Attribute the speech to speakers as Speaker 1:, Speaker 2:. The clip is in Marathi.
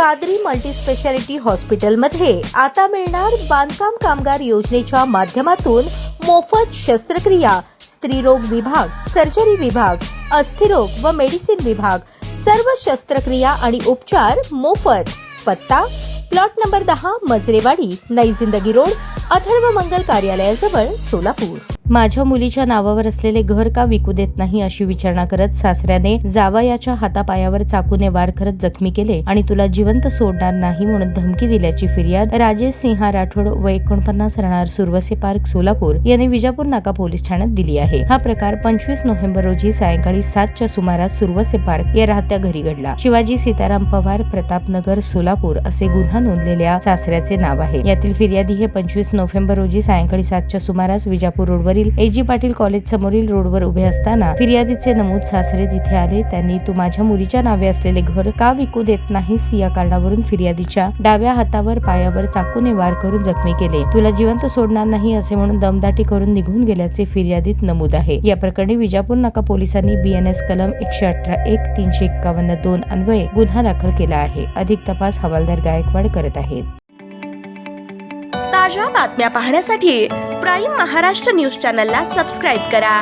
Speaker 1: कादरी मल्टीस्पेशालिटी हॉस्पिटलमध्ये आता मिळणार बांधकाम कामगार योजनेच्या माध्यमातून मोफत शस्त्रक्रिया, स्त्रीरोग विभाग, सर्जरी विभाग, अस्थिरोग व मेडिसिन विभाग, सर्व शस्त्रक्रिया आणि उपचार मोफत। पत्ता प्लॉट नंबर 10 मजरेवाडी, नई जिंदगी रोड, अथर्व मंगल कार्यालयाजवळ, सोलापूर। माझ्या मुलीच्या नावावर असलेले घर का विकू देत नाही अशी विचारणा करत सासऱ्याने जावयाच्या हातापायावर चाकूने वार करत जखमी केले आणि तुला जिवंत सोडणार नाही म्हणून धमकी दिल्याची फिर्याद राजेश सिंह राठोड वय 49 राहणार सुरवसे पार्क, सोलापूर यांनी विजापूर नाका पोलीस ठाण्यात दिली आहे। हा प्रकार 25 नोव्हेंबर रोजी सायंकाळी 7च्या सुमारास सुरवसे पार्क या राहत्या घरी घडला। शिवाजी सीताराम पवार, प्रतापनगर, सोलापूर असे गुन्हा नोंदलेल्या सासऱ्याचे नाव आहे। यातील फिर्यादी हे 25 नोव्हेंबर रोजी सायंकाळी 7च्या सुमारास विजापूर रोडवरील एजी पाटील कॉलेज समोरील रोडवर उभे असताना फिर्यादीचे नमूद सासरे तिथे आले। त्यांनी तू माझ्या मुलीच्या नावे असलेले घर का विकू देत नाहीस या कारणावरून फिर्यादीच्या डाव्या हातावर पायावर चाकूने वार करून जखमी केले। तुला जिवंत सोडणार नाही असे म्हणून दमदाटी करून निघून गेल्याचे फिर्यादीत नमूद आहे। या प्रकरणी विजापूर नाका पोलिसांनी BNS कलम 118(1) 351(2) अन्वये गुन्हा दाखल केला आहे। अधिक तपास हवालदार गायकवाड करत आहेत।
Speaker 2: ताज्या बातम्या पाहण्यासाठी प्राईम महाराष्ट्र न्यूज चॅनलला सबस्क्राईब करा।